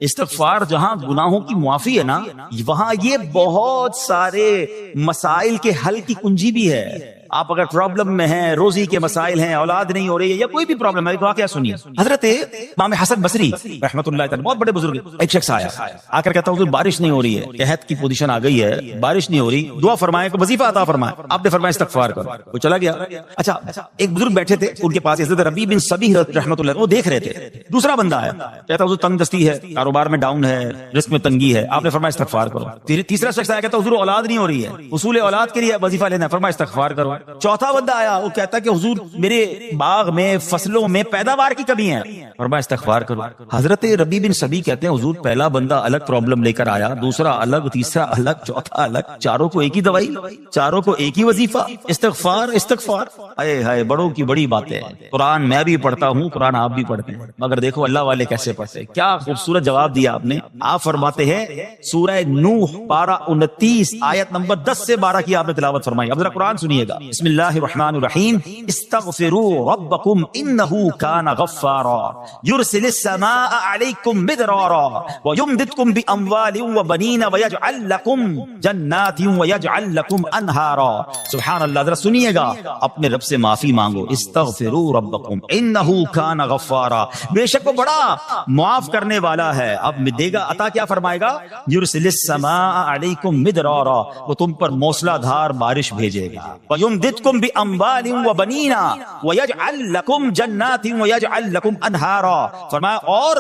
استغفار جہاں گناہوں کی معافی ہے نا، وہاں یہ بہت سارے مسائل کے حل کی کنجی بھی ہے. آپ اگر پرابلم میں ہیں، روزی کے مسائل ہیں، اولاد نہیں ہو رہی ہے یا کوئی بھی پرابلم ہے، واقعہ سنیے. حضرت امام حسن بصری رحمۃ اللہ تعالی بہت بڑے بزرگ، ایک شخص آیا آ کر کہتا حضور بارش نہیں ہو رہی ہے، قحط کی پوزیشن آ گئی ہے، بارش نہیں ہو رہی، دعا فرمائیں کہ وظیفہ عطا فرمائیں. آپ نے فرمایا استغفار کرو. وہ چلا گیا. اچھا ایک بزرگ بیٹھے تھے ان کے پاس، حضرت ربیع بن صبیح رحمۃ اللہ، وہ دیکھ رہے تھے. دوسرا بندہ آیا کہتا حضور تنگ دستی ہے، کاروبار میں ڈاؤن ہے، رزق میں تنگی ہے. آپ نے فرمایا استغفار کرو. تیسرا شخص آیا کہتا حضور اولاد نہیں ہو رہی ہے، حصول اولاد کے لیے وظیفہ لینا ہے، فرمایا استغفار کرو. چوتھا بندہ وہ کہتا کہ حضور میرے باغ میں فصلوں میں پیداوار کی کمی ہے، فرمایا استغفار کرو. حضرت ربیع بن صبیح کہتے ہیں حضور پہلا بندہ الگ پرابلم لے کر آیا، دوسرا الگ، تیسرا الگ، چوتھا الگ، چاروں کو ایک ہی دوائی، چاروں کو ایک ہی وظیفہ، استغفار استغفار. اے ہائے بڑوں کی بڑی باتیں ہیں. قرآن میں بھی پڑھتا ہوں، قرآن آپ بھی پڑھتے ہیں، مگر دیکھو اللہ والے کیسے پڑھتے ہیں. کیا خوبصورت جواب دیا آپ نے. آپ فرماتے ہیں سورہ نوح پارہ 29 آیت نمبر 10 سے 12 کی آپ نے تلاوت فرمائی. اب ذرا قرآن سنیے گا. بسم اللہ الرحمن الرحیم. استغفروا ربکم انہ کان غفارا یرسل السماء علیکم مدرارا ویمددکم باموال وبنین ویجعل لکم جنات ویجعل لکم انہارا. سبحان اللہ. ذرا سنیے گا، اپنے رب سے معافی مانگو. استغفروا ربکم انہ کان غفارا، بے شک وہ بڑا معاف کرنے والا ہے. اب دے گا عطا، کیا فرمائے گا. یرسل السماء علیکم مدرارا، وہ تم پر موسلا دھار بارش بھیجے گا. ویمددکم باموال وبنین ویجعل لکم جنات ویجعل لکم انہارا، فرمایا اور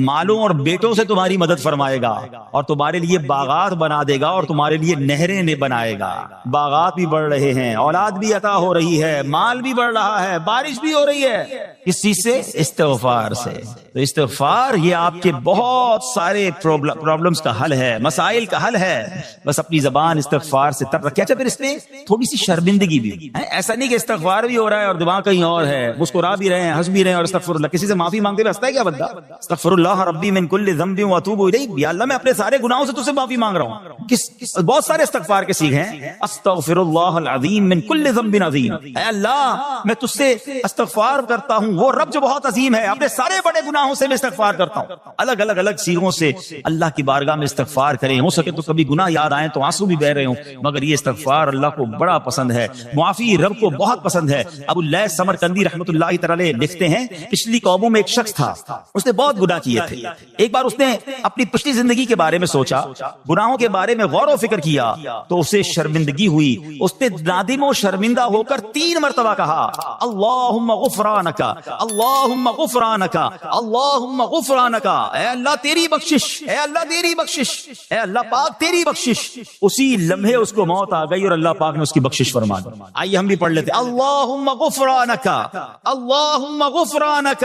مالوں اور بیٹوں سے تمہاری مدد فرمائے گا، اور تمہارے لیے باغات بنا دے گا، اور تمہارے لیے نہریں بنائے گا. باغات بھی بڑھ رہے ہیں، اولاد بھی عطا ہو رہی ہے، مال بھی بڑھ رہا ہے، بارش بھی ہو رہی ہے. کس چیز سے؟ استغفار سے. تو استغفار یہ آپ کے بہت سارے پرابلمز کا حل ہے، مسائل کا حل ہے. بس اپنی زبان استغفار سے تر رکھے. اچھا پھر اس میں تھوڑی سی شرمندگی بھی ہے. ایسا نہیں کہ استغفار بھی ہو رہا ہے اور دماغ کہیں اور ہے، مسکرا بھی رہے ہیں، ہنس بھی رہے ہیں اور استغفر اللہ. کسی سے معافی مانگتے ہوئے ہنستا ہے کیا بندہ؟ استغفر اللہ ربی من کل ذنب واتوب الیہ. یا اللہ میں اپنے سارے گناہوں سے تجھ سے معافی مانگ رہا ہوں. بہت سارے استغفار کے سیغے ہیں. استغفر اللہ العظیم من کل ذنب عظیم. اے اللہ میں تجھ سے استغفار کرتا ہوں، وہ رب جو بہت عظیم ہے، اپنے سارے بڑے گناہوں سے میں استغفار کرتا ہوں. الگ الگ سیغوں سے اللہ کی بارگاہ میں استغفار کریں. ہو سکے تو کبھی گناہ یاد آئیں تو آنسو بھی بہ رہے ہوں، مگر یہ استغفار اللہ کو بڑا پسند ہے، معافی رب کو بہت پسند ہے. ابو اللیث سمرقندی رحمۃ اللہ تعالی لکھتے ہیں پچھلی قوموں میں ایک شخص تھا، اس نے بہت گناہ کیے تھے. ایک بار اس نے اپنی پچھلی زندگی کے بارے میں سوچا، گناہوں کے بارے میں غور و فکر کیا تو اسے شرمندگی ہوئی. اس نے نادم و شرمندہ ہو کر 3 مرتبہ کہا اللہم غفرانک اللہم غفرانک اللہم غفرانک. اے اللہ تیری بخشش، اے اللہ تیری بخشش، اے اللہ پاک تیری بخشش. اسی لمحے اس کو موت آ گئی اور اللہ پاک نے اس کی بخشش فرما دی. آئیے ہم بھی پڑھ لیتے اللہم غفرانک اللہم غفرانک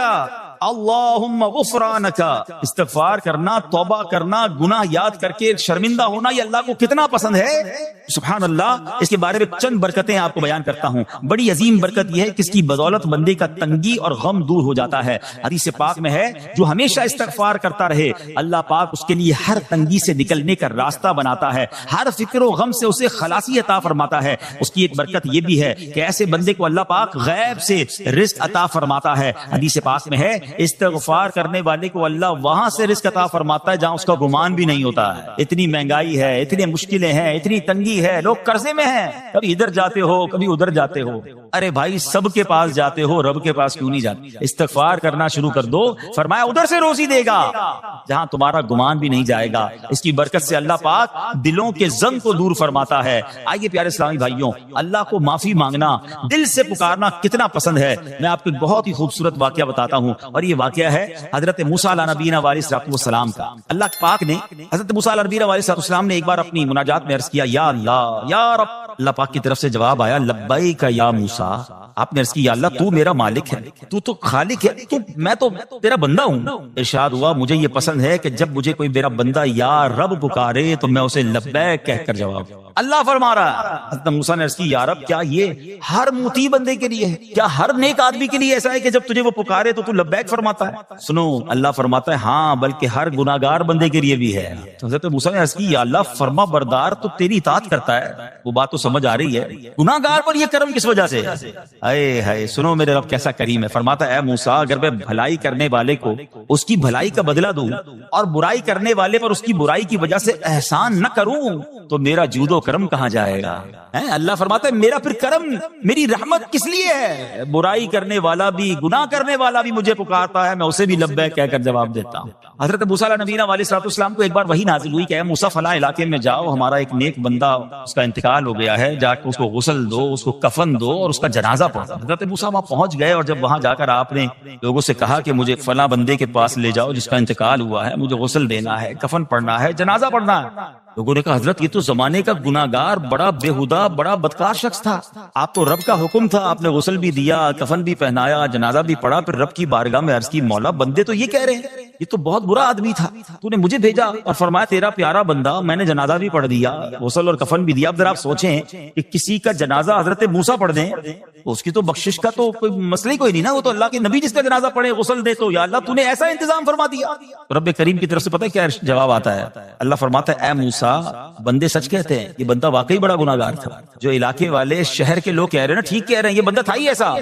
اللہم غفرانک. استغفار کرنا، توبہ کرنا، گناہ یاد کر کے شرمندہ ہونا، یہ اللہ کو کتنا پسند ہے. سبحان اللہ. اس کے بارے میں چند برکتیں آپ کو بیان کرتا ہوں. بڑی عظیم برکت یہ ہے کہ اس کی بدولت بندے کا تنگی اور غم دور ہو جاتا ہے. حدیث پاک میں ہے جو ہمیشہ استغفار کرتا رہے اللہ پاک اس کے لیے ہر تنگی سے نکلنے کا راستہ بناتا ہے، ہر فکر و غم سے اسے خلاصی عطا فرماتا ہے. اس کی ایک برکت یہ بھی ہے کہ ایسے بندے کو اللہ پاک غیب سے رزق عطا فرماتا ہے. حدیث پاک میں ہے استغفار کرنے والے کو اللہ وہاں سے رزق عطا فرماتا ہے جہاں اس کا گمان بھی نہیں ہوتا ہے. اتنی مہنگائی ہے، اتنی مشکلیں ہیں، اتنی تنگی ہے، لوگ قرضے میں ہیں، کبھی ادھر جاتے ہو کبھی ادھر جاتے ہو. ارے بھائی سب کے پاس جاتے ہو، رب کے پاس کیوں نہیں جاتے؟ استغفار کرنا شروع کر دو، فرمایا ادھر سے روزی دے گا جہاں تمہارا گمان بھی نہیں جائے گا. اس کی برکت سے اللہ پاک دلوں کے زنگ کو دور فرماتا ہے. آئیے پیارے اسلامی بھائیوں، اللہ کو معافی مانگنا، دل سے پکارنا کتنا پسند ہے. میں آپ کو ایک بہت ہی خوبصورت واقعہ بتاتا ہوں، اور یہ واقعہ ہے حضرت موسیٰ علیہ نبینا علیہ الصلوۃ والسلام کا. اللہ پاک نے حضرت موسیٰ علیہ نبینا علیہ الصلوۃ والسلام نے ایک بار اپنی مناجات میں عرض کیا یا اللہ یا رب. اللہ پاک کی طرف سے جواب آیا لبیک یا موسیٰ. آپ نے عرض کی یا اللہ تو میرا مالک ہے، تو تو خالق ہے، میں تو تیرا بندہ ہوں. ارشاد ہوا مجھے یہ پسند ہے کہ جب مجھے کوئی میرا بندہ یا رب پکارے تو میں اسے لبیک کہہ کر جواب دوں. اللہ فرما رہا ہے حضرت موسیٰ نے عرض کی یا رب کیا یہ ہر مطیع بندے کے لیے ہے؟ کیا ہر نیک آدمی کے لیے ایسا ہے کہ جب تجھے وہ پکارے تو لبیک فرماتا ہے؟ سنو اللہ فرماتا ہے ہاں بلکہ ہر گناہگار بندے کے لیے بھی ہے. تو حضرت موسیٰ نے عرض کی یا اللہ فرما بردار تو تیری اطاعت کرتا ہے، وہ بات تو سمجھ آ رہی ہے، گناہگار پر یہ کرم کس وجہ سے؟ اے ہائے سنو میرے رب کیسا کریم ہے. فرماتا ہے اے موسیٰ اگر میں بھلائی کرنے والے کو اس کی بھلائی کا بدلہ دوں اور برائی کرنے والے پر اس کی برائی کی وجہ سے احسان نہ کروں تو میرا جود و کرم کہاں جائے گا؟ اللہ فرماتا ہے میرا پھر کرم میری رحمت کس لیے ہے؟ برائی کرنے والا بھی گناہ کرنے والا بھی مجھے پکارتا ہے، میں اسے بھی لبیک کہہ کر جواب دیتا ہوں. حضرت موسیٰ علیہ نبینا علیہ الصلوۃ والسلام کو ایک بار وحی نازل ہوئی کہ اے موسیٰ فلاں علاقے میں جاؤ، ہمارا ایک نیک بندہ اس کا انتقال ہو گیا ہے، جا کے اس کو غسل دو، اس کو کفن دو اور اس کا جنازہ پڑھو. حضرت موسیٰ وہاں پہنچ گئے اور جب وہاں جا کر آپ نے لوگوں سے کہا کہ مجھے فلاں بندے کے پاس لے جاؤ جس کا انتقال ہوا ہے، مجھے غسل دینا ہے، کفن پڑھنا ہے، جنازہ پڑھنا ہے. لوگوں نے کہا حضرت یہ تو زمانے کا گناہگار، بڑا بےہودہ، بڑا بدکار شخص تھا، آپ تو رب کا حکم تھا، آپ نے غسل بھی دیا، کفن بھی پہنایا، جنازہ بھی پڑھا، پھر رب کی بارگاہ میں عرض کی مولا بندے تو یہ کہہ رہے ہیں یہ تو بہت برا آدمی تھا، تو نے مجھے بھیجا اور فرمایا تیرا پیارا بندہ، میں نے جنازہ بھی پڑھ دیا، غسل اور کفن بھی دیا. اب ذرا آپ سوچیں کہ کسی کا جنازہ حضرت موسیٰ پڑھ دیں، اس کی تو بخشش کا تو کوئی مسئلہ ہی کوئی نہیں نا، وہ تو اللہ کے نبی جس کا جنازہ پڑھے غسل دے تو یا اللہ تو نے ایسا انتظام فرما دیا. رب کریم کی طرف سے پتہ ہے کیا جواب آتا ہے؟ اللہ فرماتا ہے اے موسیٰ بندے سچ کہتے ہیں، یہ بندہ واقعی بڑا گناہگار تھا. جو علاقے والے شہر کے لوگ کہہ رہے ہیں نا ٹھیک کہہ رہے ہیں، یہ بندہ تھا ہی ایسا.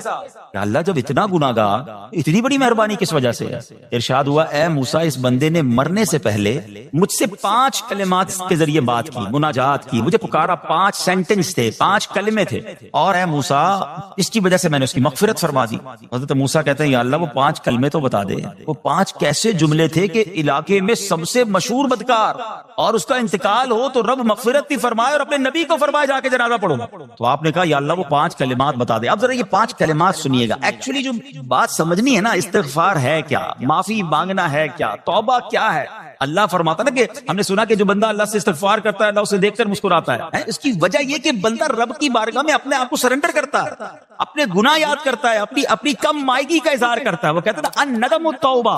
کہ اللہ جب اتنا گناہگار اتنی بڑی مہربانی کس وجہ سے؟ ارشاد ہوا اے موسیٰ اس بندے نے مرنے سے پہلے مجھ سے 5 کلمات کے ذریعے بات کی، مناجات کی، مجھے پکارا، 5 سینٹنس تھے، 5 کلمے تھے، اور اے موسیٰ اس کی وجہ سے میں نے اس کی مغفرت فرما دی. حضرت موسیٰ کہتے ہیں یا اللہ وہ 5 کلمے تو بتا دے، وہ 5 کیسے جملے تھے کہ علاقے میں سب سے مشہور بدکار اور اس کا انتقال ہو تو رب مغفرت بھی فرمائے اور اپنے نبی کو فرمائے جا کے جنازہ پڑھو. تو آپ نے کہا یا اللہ وہ 5 کلمات بتا دے. اب ذرا یہ 5 کلمات سنیے گا. ایکچولی جو بات سمجھنی ہے نا، استغفار ہے کیا، معافی مانگنا ہے کیا، توبہ کیا ہے. اللہ فرماتا نا کہ ہم نے سنا کہ جو بندہ اللہ سے استغفار کرتا ہے اللہ اسے دیکھ کر مسکراتا ہے. اس کی وجہ یہ کہ بندہ رب کی بارگاہ میں اپنے آپ کو سرنڈر کرتا ہے، اپنے گناہ یاد کرتا ہے، اپنی کم مائگی کا اظہار کرتا ہے. وہ کہتا ہے نا الندم التوبہ،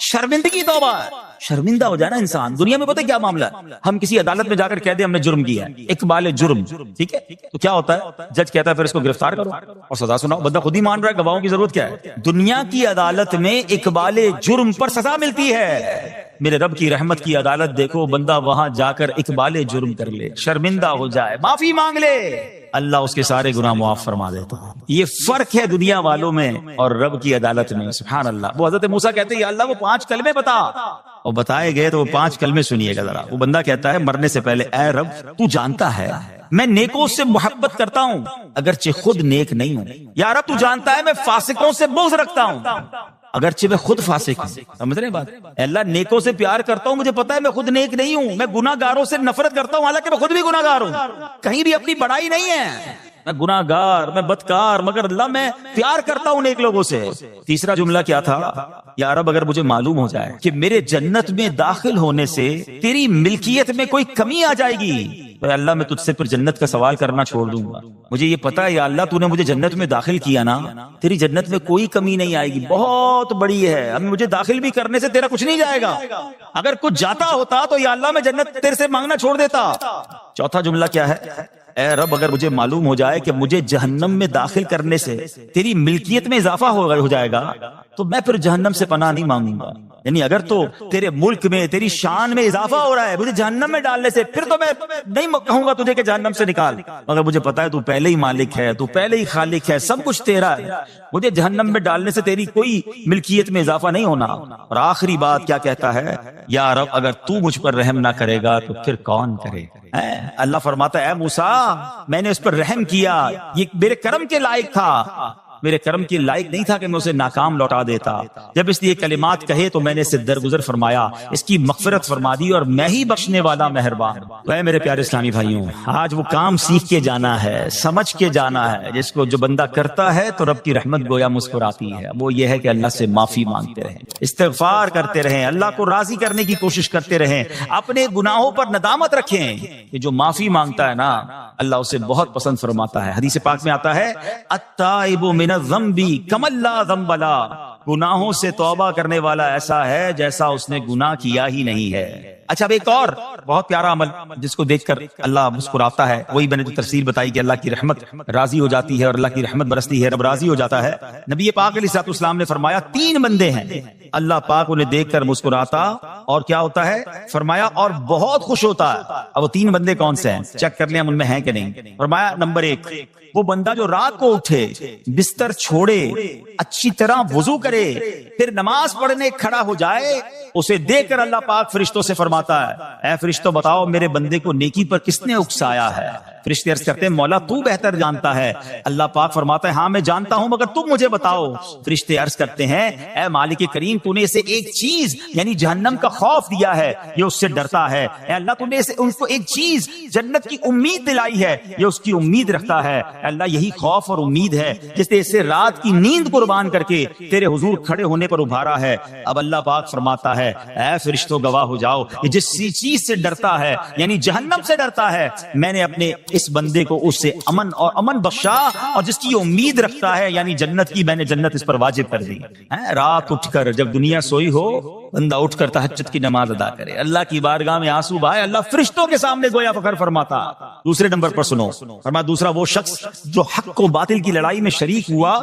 شرمندگی توبہ ہے. شرمندہ ہو جائے نا انسان. دنیا میں پتہ کیا معاملہ ہے، ہم کسی عدالت میں جا کر کہہ دیں ہم نے جرم کیا ہے، اقبال جرم، ٹھیک ہے، تو کیا ہوتا ہے جج کہتا ہے پھر اس کو گرفتار کرو اور سزا سناؤ. بندہ خود ہی مان رہا ہے، گواہوں کی ضرورت کیا ہے. دنیا کی عدالت میں اقبال جرم پر سزا ملتی ہے. میرے رب کی رحمت کی عدالت دیکھو، بندہ وہاں جا کر اقبال جرم کر لے، شرمندہ ہو جائے، معافی مانگ لے، اللہ اس کے سارے گناہ معاف فرما دیتا ہے. یہ فرق ہے دنیا والوں میں اور رب کی عدالت میں. سبحان اللہ. وہ حضرت موسیٰ کہتے ہیں یا اللہ وہ 5 کلمے بتا، اور بتائے گئے تو وہ 5 کلمے سنیے گا ذرا. وہ بندہ کہتا ہے مرنے سے پہلے اے رب تو جانتا ہے میں نیکوں سے محبت کرتا ہوں اگرچہ خود نیک نہیں ہوں. یا رب تو جانتا ہے میں فاسقوں سے بغض رکھتا ہوں اگرچہ میں خود فاسق ہوں. سمجھ رہے ہیں بات؟ اللہ نیکوں سے پیار کرتا ہوں، مجھے پتا ہے میں خود نیک نہیں ہوں. میں گناہ گاروں سے نفرت کرتا ہوں حالانکہ میں خود بھی گناہ گار ہوں. کہیں بھی اپنی بڑائی نہیں ہے، میں گناہ گار، میں بدکار، مگر اللہ میں پیار کرتا ہوں نیک لوگوں سے. تیسرا جملہ کیا تھا؟ یا رب اگر مجھے معلوم ہو جائے کہ میرے جنت میں داخل ہونے سے تیری ملکیت میں کوئی کمی آ جائے گی تو اللہ میں تجھ سے پھر جنت کا سوال کرنا چھوڑ دوں گا. مجھے یہ پتا ہے یا اللہ تو نے مجھے جنت میں داخل کیا نا، تیری جنت میں کوئی کمی نہیں آئے گی، بہت بڑی ہے، اب مجھے داخل بھی کرنے سے تیرا کچھ نہیں جائے گا. اگر کچھ جاتا ہوتا تو یا اللہ میں جنت تیرے سے مانگنا چھوڑ دیتا. چوتھا جملہ کیا ہے؟ اے رب اگر مجھے معلوم ہو جائے کہ مجھے جہنم میں داخل کرنے سے تیری ملکیت میں اضافہ ہو جائے گا تو میں پھر جہنم سے پناہ نہیں مانگوں گا. یعنی اگر تو تیرے ملک میں تیری شان میں اضافہ ہو رہا ہے مجھے جہنم میں ڈالنے سے، پھر تو میں نہیں کہوں گا تجھے کہ جہنم سے نکال. مگر مجھے پتا ہے تو پہلے ہی مالک ہے، تو پہلے ہی خالق ہے، سب کچھ تیرا ہے، مجھے جہنم میں ڈالنے سے تیری کوئی ملکیت میں اضافہ نہیں ہونا. اور آخری بات کیا کہتا ہے؟ یا رب اگر تو مجھ پر رحم نہ کرے گا تو پھر کون کرے. اللہ فرماتا ہے اے موسیٰ میں نے اس پر رحم کیا، یہ میرے کرم کے لائق تھا، میرے کرم کے لائق نہیں تھا کہ میں اسے ناکام لوٹا دیتا. جب اس نے یہ کلمات کہے تو میں نے اسے درگزر فرمایا، اس کی مغفرت فرما دی، اور میں ہی بخشنے والا مہربان. اے میرے پیارے اسلامی بھائیوں، آج وہ کام سیکھ کے جانا ہے، سمجھ کے جانا ہے، جس کو جو بندہ کرتا ہے تو رب کی رحمت گویا مسکراتی ہے. وہ یہ ہے کہ اللہ سے معافی مانگتے رہیں، استغفار کرتے رہیں، اللہ کو راضی کرنے کی کوشش کرتے رہیں، اپنے گناہوں پر ندامت رکھیں. کہ جو معافی مانگتا ہے نا اللہ اسے بہت پسند فرماتا ہے. حدیث پاک میں آتا ہے التائب من الذنب کمن لا ذنب له، گناہوں سے توبہ کرنے والا ایسا ہے جیسا اس نے گناہ کیا ہی نہیں ہے. اچھا اب ایک اور بہت پیارا عمل جس کو دیکھ کر اللہ مسکراتا ہے، وہی میں نے جو تفسیر بتائی کہ اللہ کی رحمت راضی ہو جاتی ہے اور اللہ کی رحمت برستی ہے، رب راضی ہو جاتا ہے۔ نبی پاک علیہ الصلوۃ والسلام نے فرمایا 3 بندے ہیں اللہ پاک انہیں دیکھ کر مسکراتا اور کیا ہوتا ہے، فرمایا اور بہت خوش ہوتا ہے۔ اب وہ 3 بندے کون سے ہیں چیک کر لیں ہم ان میں ہیں کہ نہیں۔ فرمایا نمبر 1 وہ بندہ جو رات کو اٹھے، بستر چھوڑے، اچھی طرح وضو کرے، پھر نماز پڑھنے کھڑا ہو جائے، اسے دیکھ کر اللہ پاک فرشتوں سے فرماتا ہے اے فرشتوں بتاؤ میرے بندے کو نیکی پر کس نے اکسایا ہے؟ فرشتے عرض کرتے ہیں مولا تو بہتر جانتا ہے۔ اللہ پاک فرماتا ہے ہاں میں جانتا ہوں مگر تم مجھے بتاؤ۔ فرشتے عرض کرتے ہیں اے مالک کریم تو نے اسے ایک چیز یعنی جہنم کا خوف دیا ہے، یہ اس سے ڈرتا ہے۔ اے اللہ تو نے ان کو ایک چیز جنت کی امید دلائی ہے، یہ اس کی امید رکھتا ہے۔ اے اللہ یہی خوف اور امید ہے جس نے اسے رات کی نیند قربان کر کے تیرے حضور کھڑے ہونے پر ابھارا ہے۔ اب اللہ پاک فرماتا ہے اے فرشتوں گواہ ہو جاؤ یہ جس چیز سے ڈرتا ہے یعنی جہنم سے ڈرتا ہے، میں نے اپنے اس بندے کو اس سے امن بخشا، اور جس کی امید رکھتا ہے یعنی جنت کی، میں نے جنت اس پر واجب کر دی۔ رات اٹھ کر جب دنیا سوئی ہو بندہ اٹھ کر تہجد کی نماز ادا کرے، اللہ کی بارگاہ میں آنسو بہائے، اللہ فرشتوں کے سامنے گویا فخر فرماتا۔ دوسرے نمبر پر سنو، فرمایا دوسرا وہ شخص جو حق کو باطل کی لڑائی میں شریک ہوا،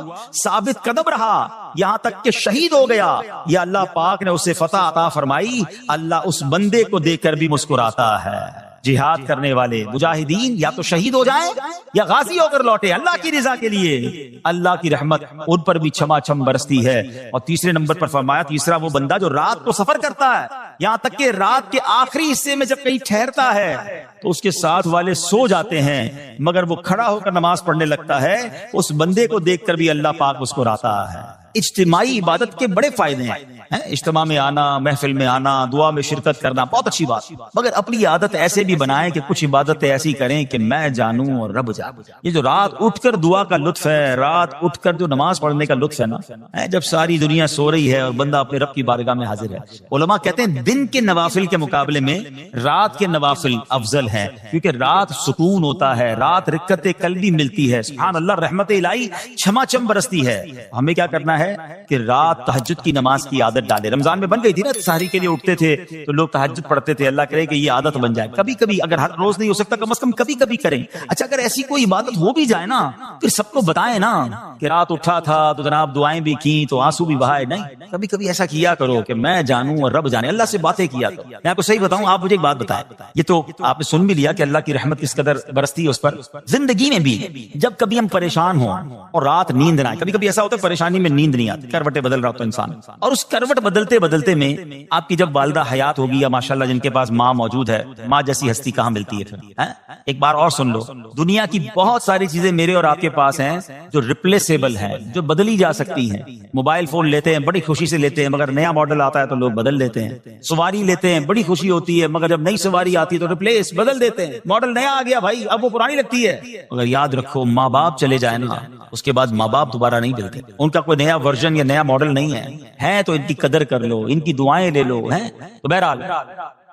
ثابت قدم رہا یہاں تک کہ شہید ہو گیا، یا اللہ پاک نے اسے فتح عطا فرمائی، اللہ اس بندے کو دیکھ کر بھی مسکراتا ہے۔ جہاد کرنے والے مجاہدین یا تو شہید ہو جائیں یا غازی ہو کر لوٹے اللہ کی رضا کے لیے، اللہ کی رحمت ان پر بھی چھما چھم برستی ہے۔ اور تیسرے نمبر پر فرمایا تیسرا وہ بندہ جو رات کو سفر کرتا ہے، یہاں تک کہ رات کے آخری حصے میں جب کہیں ٹھہرتا ہے تو اس کے ساتھ والے سو جاتے ہیں مگر وہ کھڑا ہو کر نماز پڑھنے لگتا ہے، اس بندے کو دیکھ کر بھی اللہ پاک مسکراتا ہے۔ اجتماعی عبادت کے بڑے فائدے ہیں، اجتماع میں آنا، محفل میں آنا، دعا میں شرکت کرنا بہت اچھی بات، مگر اپنی عادت ایسے بھی بنائیں کہ کچھ عبادتیں ایسی کریں کہ میں جانوں اور رب جانوں۔ یہ جو رات اٹھ کر دعا کا لطف ہے، رات اٹھ کر جو نماز پڑھنے کا لطف ہے نا، جب ساری دنیا سو رہی ہے اور بندہ اپنے رب کی بارگاہ میں حاضر ہے۔ علماء کہتے ہیں دن کے نوافل کے مقابلے میں رات کے نوافل افضل ہیں، کیونکہ رات سکون ہوتا ہے، رات رکعت قلبی ملتی ہے، سبحان اللہ، رحمت الہی چھما چھم برستی ہے۔ ہمیں کیا کرنا ہے کہ رات تہجد کی نماز کی عادت ڈالے۔ رمضان میں بن گئی تھی نا، سحری کے لیے اٹھتے تھے تو لوگ تہجد پڑھتے تھے، اللہ کرے کہ یہ عادت بن جائے، کبھی کبھی اگر ہر روز نہیں ہو سکتا کم از کم کبھی کبھی کریں۔ اچھا اگر ایسی کوئی عبادت ہو بھی جائے نا پھر سب کو بتائیں نا کہ رات اٹھا تھا تو جناب دعائیں بھی کی تو آنسو بھی بہائے، نہیں کبھی کبھی ایسا کیا کرو کہ میں جانوں اور رب جانے، اللہ سے باتیں کیا کرو۔ میں آپ کو صحیح بتاؤں، آپ مجھے ایک بات بتائیں، یہ تو آپ نے سن بھی لیا کہ اللہ کی رحمت کس قدر برستی ہے اس پر، زندگی میں بھی جب کبھی ہم پریشان ہوں اور رات نیند نہ آئے، کبھی کبھی ایسا ہوتا ہے پریشانی میں نیند نہیں آتی، کروٹیں بدل رہا ہوتا ہے انسان، اور اس کروٹ بدلتے بدلتے میں آپ کی جب والدہ حیات ہوگی یا ماشاءاللہ جن کے پاس ماں موجود ہے، ماں جیسی ہستی کہاں ملتی ہے پھر۔ ایک بار اور سن لو، دنیا کی بہت ساری چیزیں میرے اور آپ کے پاس ہیں جو ریپلیسیبل ہیں، جو بدلی جا سکتی ہیں۔ موبائل فون لیتے ہیں بڑی خوشی سے لیتے ہیں مگر نیا ماڈل آتا ہے تو لوگ بدل لیتے ہیں، سواری لیتے ہیں بڑی خوشی ہوتی ہے مگر جب نئی سواری آتی ہے تو ریپلیس بدل دیتے ہیں، ماڈل نیا آ گیا بھائی اب وہ پرانی لگتی ہے۔ مگر یاد رکھو ماں باپ چلے جائیں نا اس کے بعد ماں باپ دوبارہ نہیں ملتے، ان کا کوئی نیا ورژن یا نیا ماڈل نہیں ہے تو ان کی قدر کر لو، ان کی دعائیں لے لو۔ تو بہرحال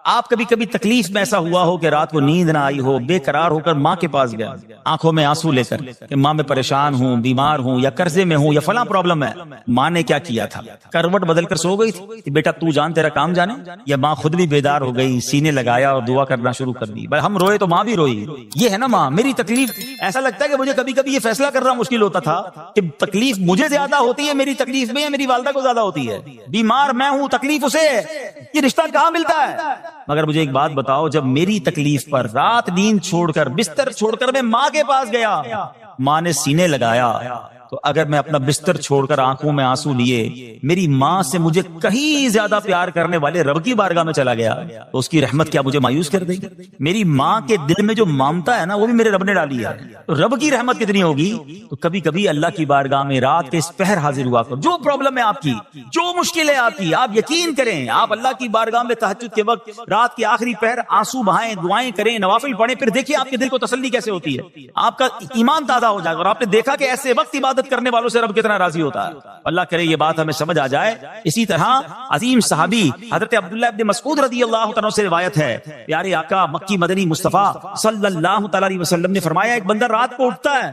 آپ کبھی کبھی تکلیف میں ایسا ہوا ہو کہ رات کو نیند نہ آئی ہو، بے قرار ہو کر ماں کے پاس گیا آنکھوں میں آنسو لے کر کہ ماں میں پریشان ہوں، بیمار ہوں یا قرضے میں ہوں یا فلاں پرابلم ہے، ماں نے کیا کیا تھا؟ کروٹ بدل کر سو گئی تھی کہ بیٹا تو جان تیرا کام جانے، یا ماں خود بھی بیدار ہو گئی، سینے لگایا اور دعا کرنا شروع کر دی؟ بھائی ہم روئے تو ماں بھی روئی، یہ ہے نا ماں۔ میری تکلیف ایسا لگتا ہے کہ مجھے کبھی کبھی یہ فیصلہ کرنا مشکل ہوتا تھا کہ تکلیف مجھے زیادہ ہوتی ہے میری تکلیف میں یا میری والدہ کو زیادہ ہوتی ہے؟ بیمار میں ہوں تکلیف اسے ہے، یہ رشتہ کہاں ملتا ہے؟ مگر مجھے ایک بات بتاؤ، جب میری تکلیف پر رات نیند چھوڑ کر بستر چھوڑ کر میں ماں کے پاس گیا، ماں نے سینے لگایا، تو اگر میں اپنا بستر چھوڑ کر آنکھوں میں آنسو لیے میری ماں سے مجھے کہیں زیادہ پیار کرنے والے رب کی بارگاہ میں چلا گیا تو اس کی رحمت کیا مجھے مایوس کر دے گی؟ میری ماں کے دل میں جو ممتا ہے نا وہ بھی میرے رب نے ڈالی ہے، تو رب کی رحمت کتنی ہوگی؟ تو کبھی کبھی اللہ کی بارگاہ میں رات کے اس پہر حاضر ہوا کرو، جو پرابلم ہے آپ کی، جو مشکل ہے آپ کی، آپ یقین کریں آپ اللہ کی بارگاہ میں تہجد کے وقت رات کے آخری پہر آنسو بہائیں، دعائیں کریں، نوافل پڑھیں، پھر دیکھیے آپ کے دل کو تسلی کیسے ہوتی ہے، آپ کا ایمان تازہ ہو جائے گا اور آپ نے دیکھا کہ ایسے وقت عبادت کرنے والوں سے رب کتنا راضی ہوتا ہے۔ اللہ کرے یہ بات ہمیں سمجھ آ جائے۔ اسی طرح عظیم صحابی حضرت عبداللہ ابن مسعود رضی اللہ عنہ سے روایت ہے، پیارے آقا مکی مدنی مصطفیٰ صلی اللہ تعالی علیہ وسلم نے فرمایا ایک بندہ رات کو اٹھتا ہے،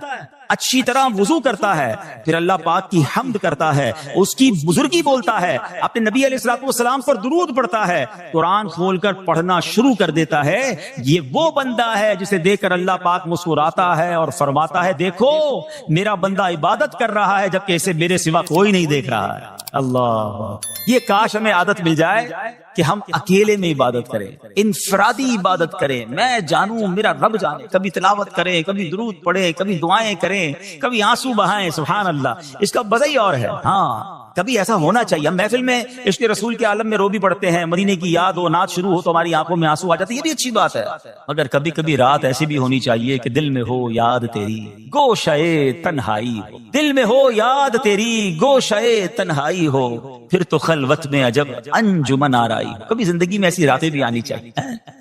اچھی طرح وضو کرتا ہے، پھر اللہ پاک کی حمد کرتا ہے، اس کی بزرگی بولتا ہے، اپنے نبی علیہ الصلوۃ والسلام پر درود پڑھتا ہے، قرآن کھول کر پڑھنا شروع کر دیتا ہے، یہ وہ بندہ ہے جسے دیکھ کر اللہ پاک مسکراتا ہے اور فرماتا ہے دیکھو میرا بندہ عبادت کر رہا ہے جبکہ اسے میرے سوا کوئی نہیں دیکھ رہا ہے۔ اللہ، یہ کاش ہمیں عادت مل جائے کہ ہم اکیلے میں عبادت کریں، انفرادی عبادت کریں، میں جانوں میرا رب جانے، کبھی تلاوت کریں، کبھی درود پڑھیں، کبھی دعائیں کریں، کبھی آنسو بہائیں، سبحان اللہ، اس کا مزہ ہی اور ہے۔ ہاں کبھی ایسا ہونا چاہیے، ہم محفل میں عشق رسول کے عالم میں رو بھی پڑھتے ہیں، مدینے کی یاد ہو، نعت شروع ہو تو ہماری آنکھوں میں آنسو آ جاتے ہیں، یہ بھی اچھی بات ہے، مگر کبھی کبھی رات ایسی بھی ہونی چاہیے کہ دل میں ہو یاد تیری گوشئے تنہائی ہو، دل میں ہو یاد تیری گوشئے تنہائی ہو، پھر تو خلوت میں عجب انجمن آرائی ہو۔ کبھی زندگی میں ایسی راتیں بھی آنی چاہیے،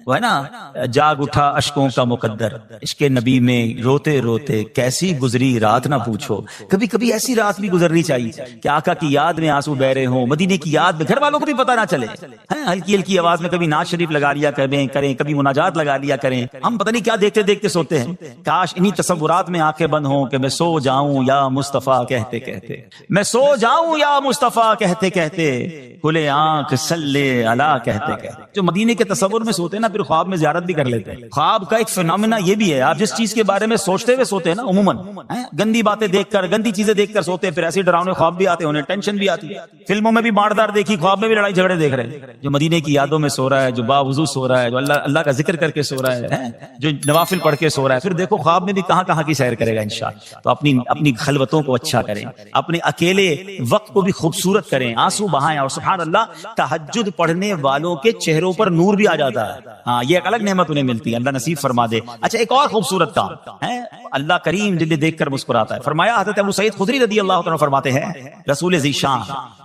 وہ ہے نا، جاگ اٹھا اشکوں کا مقدر، عشق نبی میں روتے روتے کیسی گزری رات نہ پوچھو۔ کبھی کبھی ایسی رات بھی گزرنی چاہیے کہ آقا کی یاد میں آنسو بہ رہے ہوں، مدینے کی یاد میں، گھر والوں کو بھی پتہ نہ چلے، ہلکی ہلکی آواز میں کبھی نعت شریف لگا لیا کریں، کبھی مناجات لگا لیا کریں، ہم پتہ نہیں کیا دیکھتے دیکھتے سوتے ہیں۔ کاش انہی تصورات میں آنکھیں بند ہوں کہ میں سو جاؤں یا مصطفیٰ کہتے کہتے، میں سو جاؤں یا مصطفیٰ کہتے کہتے، کھلے آنکھ صلی علی کہتے کہتے۔ جو مدینے کے تصور میں سوتے ہیں نا پھر خواب میں زیارت بھی کر لیتے ہیں۔ خواب کا ایک فینومینا یہ بھی ہے، آپ جس چیز کے بارے میں سوچتے ہوئے سوتے ہیں نا عموماً گندی باتیں دیکھ کر، گندی چیزیں دیکھ کر سوتے ہیں، پھر ایسے ڈراؤنے خواب بھی آتے ہیں، انہیں ٹینشن بھی آتی ہے، فلموں میں بھی ماردار دیکھی، خواب میں بھی لڑائی جھگڑے دیکھ رہے ہیں۔ جو مدینے کی یادوں میں سو رہا ہے، جو باوضو سو رہا ہے، جو اللہ کا ذکر کر کے سو رہا ہے، جو نوافل پڑھ کے سو رہا ہے، پھر دیکھو خواب میں بھی کہاں کہاں کی سیر کرے گا انشاءاللہ۔ تو اپنی خلوتوں کو اچھا کریں، اپنے اکیلے وقت کو بھی خوبصورت کریں، آنسو بہائیں، اور سبحان اللہ تہجد پڑھنے والوں کے چہروں پر نور بھی آ جاتا ہے، ہاں یہ ایک الگ نعمت انہیں ملتی ہے، اللہ نصیب فرما دے۔ اچھا ایک اور خوبصورت کام ہے، اللہ کریم دل دیکھ کر مسکراتا ہے۔ فرمایا حضرت ابو سعید خدری رضی اللہ عنہ فرماتے ہیں، رسول ذیشان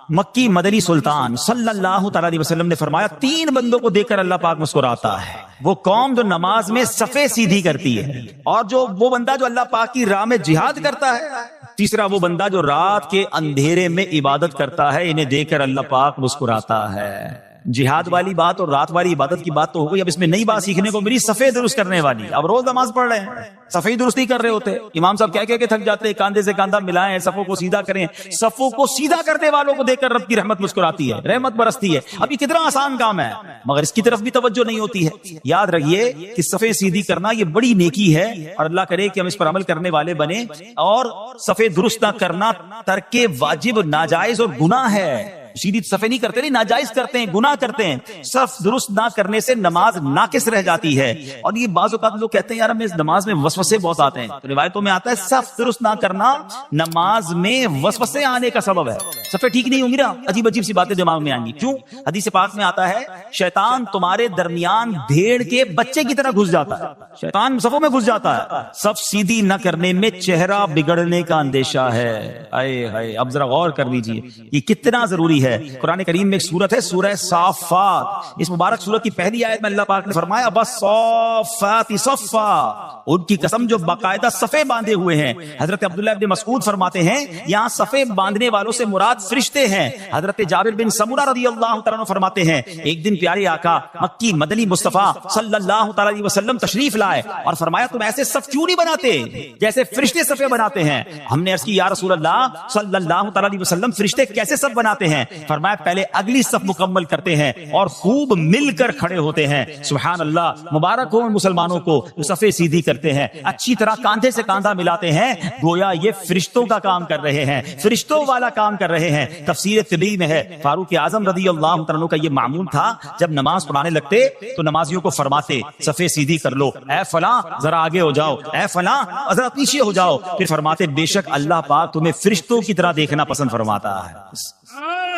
مکی مدنی سلطان صلی اللہ تعالی علیہ وسلم نے فرمایا 3 بندوں کو دیکھ کر اللہ پاک مسکراتا ہے، وہ قوم جو نماز میں صفیں سیدھی کرتی ہے، اور وہ بندہ جو اللہ پاک کی راہ میں جہاد کرتا ہے، تیسرا وہ بندہ جو رات کے اندھیرے میں عبادت کرتا ہے، انہیں دیکھ کر اللہ پاک مسکراتا ہے۔ جہاد والی بات اور رات والی عبادت کی بات تو ہو گئی، اب اس میں نئی بات سیکھنے کو میری صفیں درست کرنے والی۔ اب روز نماز پڑھ رہے ہیں، صفیں درست نہیں کر رہے ہوتے، امام صاحب کہہ کے تھک جاتے ہیں، کاندھے سے کاندھا ملائیں، صفوں کو سیدھا کریں، صفوں کو سیدھا کرنے والوں کو دیکھ کر رب کی رحمت مسکراتی ہے، رحمت برستی ہے۔ اب یہ کتنا آسان کام ہے، مگر اس کی طرف بھی توجہ نہیں ہوتی ہے۔ یاد رکھیے کہ صفیں سیدھی کرنا یہ بڑی نیکی ہے، اور اللہ کرے کہ ہم اس پر عمل کرنے والے بنے، اور صفیں درست نہ کرنا ترک واجب، ناجائز اور گناہ ہے۔ سیدھی صفیں نہیں کرتے، نہیں ناجائز کرتے ہیں، گناہ کرتے ہیں۔ صف درست نہ کرنے سے نماز ناقص رہ جاتی ہے، اور یہ بعض اوقات لوگ کہتے ہیں یار ہمیں نماز میں وسوسے بہت آتے ہیں، تو روایتوں میں آتا ہے صف درست نہ کرنا نماز میں وسوسے آنے کا سبب ہے۔ صفیں ٹھیک نہیں ہوں گی نا، عجیب عجیب سی باتیں دماغ میں آئیں گی۔ کیوں؟ حدیث پاک میں آتا ہے شیطان تمہارے درمیان بھیڑ کے بچے کی طرح گھس جاتا ہے، شیطان صفوں میں گھس جاتا ہے۔ صف سیدھی نہ کرنے میں چہرہ بگڑنے کا اندیشہ ہے۔ اے ہائے، اب ذرا غور کر لیجیے یہ کتنا ضروری ہے۔ قرآن کریم میں ایک سورت ہے سورہ صافات، اس مبارک سورت کی پہلی آیت میں اللہ پاک نے فرمایا بَالصَّافَّاتِ صَفًّا، ان کی قسم جو باقاعدہ صفیں باندھے ہوئے ہیں۔ حضرت عبداللہ بن مسعود فرماتے ہیں یہاں صفیں باندھنے والوں سے مراد فرشتے ہیں۔ حضرت جابر بن سمرہ رضی اللہ تعالیٰ عنہ فرماتے ہیں ایک دن پیارے آقا مکی مدنی مصطفیٰ صلی اللہ تعالیٰ علیہ وسلم تشریف لائے اور فرمایا تم ایسے صف کیوں نہیں بناتے جیسے فرشتے صفیں بناتے ہیں؟ ہم نے عرض کی یا رسول اللہ صلی اللہ تعالیٰ علیہ وسلم فرشتے کیسے صف بناتے ہیں؟ فرمایا پہلے اگلی صف مکمل کرتے ہیں اور خوب مل کر کھڑے ہوتے ہیں۔ سبحان اللہ، مبارک ہو مسلمانوں کو جو صفیں سیدھی کرتے ہیں، اچھی طرح کاندھے سے کاندھا ملاتے ہیں، گویا یہ فرشتوں کا کام کر رہے ہیں، فرشتوں والا کام کر رہے ہیں۔ تفسیر طبی میں ہے فاروق اعظم رضی اللہ عنہ کا یہ معمول تھا، جب نماز پڑھانے لگتے تو نمازیوں کو فرماتے صفیں سیدھی کر لو، اے فلاں ذرا آگے ہو جاؤ، اے فلاں ذرا پیچھے ہو جاؤ، پھر فرماتے بے شک اللہ پاک تمہیں فرشتوں کی طرح دیکھنا پسند فرماتا ہے۔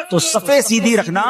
تو صفیں سیدھی رکھنا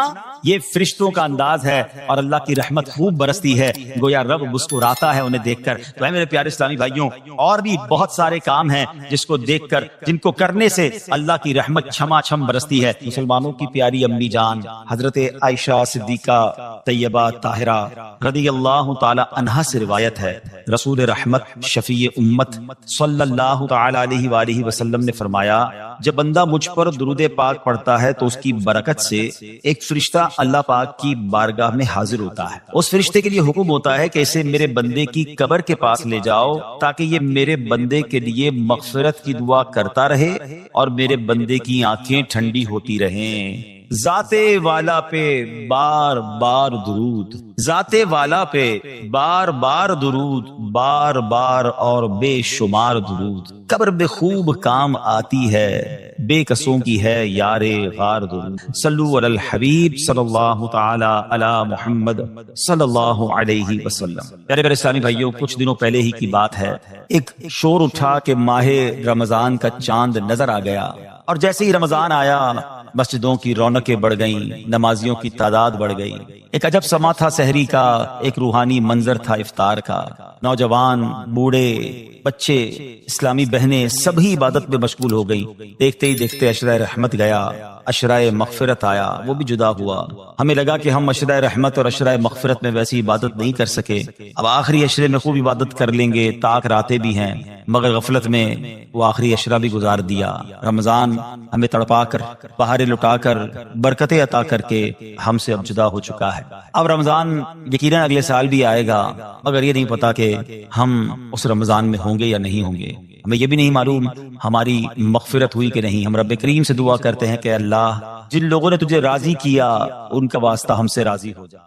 یہ فرشتوں کا انداز ہے، اور اللہ کی رحمت خوب برستی ہے، گویا رب مسکراتا ہے انہیں دیکھ کر۔ تو اے میرے پیارے اسلامی بھائیوں، اور بھی بہت سارے کام ہیں جس کو دیکھ کر، جن کو کرنے سے اللہ کی رحمت چھما چھم برستی ہے۔ مسلمانوں کی پیاری امی جان حضرت عائشہ صدیقہ طیبہ طاہرہ رضی اللہ تعالی عنہا سے روایت ہے، رسول رحمت شفیع امت صلی اللہ تعالی علیہ وآلہ وسلم نے فرمایا جب بندہ مجھ پر درود پاک پڑھتا ہے تو اس کی برکت سے ایک فرشتہ اللہ پاک کی بارگاہ میں حاضر ہوتا ہے. اس فرشتے کے لیے حکم ہوتا ہے کہ اسے میرے بندے کی قبر کے پاس لے جاؤ تاکہ یہ میرے بندے کے لیے مغفرت کی دعا کرتا رہے اور میرے بندے کی آنکھیں ٹھنڈی ہوتی رہیں. ذات والا پہ بار بار درود، ذات والا پہ بار بار درود، بار بار اور بے شمار درود. قبر بے خوب کام آتی ہے، بے قصوں کی ہے یار غار درود. صلو علی الحبیب صلی اللہ تعالی علی محمد صلی اللہ علیہ وسلم. پیارے پیارے اسلامی بھائیوں، کچھ دنوں پہلے ہی کی بات ہے، ایک شور اٹھا کہ ماہ رمضان کا چاند نظر آ گیا، اور جیسے ہی رمضان آیا مسجدوں کی رونقیں بڑھ گئیں، نمازیوں کی تعداد بڑھ گئی. ایک عجب سما تھا سحری کا، ایک روحانی منظر تھا افطار کا. نوجوان، بوڑھے، بچے، اسلامی بہنیں سبھی عبادت میں مشغول ہو گئیں. دیکھتے ہی دیکھتے عشرہ رحمت گیا، عشرہ مغفرت آیا، وہ بھی جدا ہوا. ہمیں لگا کہ ہم عشرہ رحمت اور عشرہ مغفرت میں ویسی عبادت نہیں کر سکے، اب آخری عشرے میں خوب عبادت کر لیں گے. تاک راتیں بھی ہیں، مگر غفلت میں وہ آخری عشرہ بھی گزار دیا. رمضان ہمیں تڑپا کر، بہاریں لٹا کر، برکتیں عطا کر کے ہم سے اب جدا ہو چکا ہے. اب رمضان یقیناً اگلے سال بھی آئے گا، مگر یہ نہیں پتا کہ ہم اس رمضان میں ہوں گے یا نہیں ہوں گے. ہمیں یہ بھی نہیں معلوم ہماری مغفرت ہوئی کہ نہیں. ہم رب کریم سے دعا کرتے ہیں کہ اللہ، جن لوگوں نے تجھے راضی کیا ان کا واسطہ ہم سے راضی ہو جا.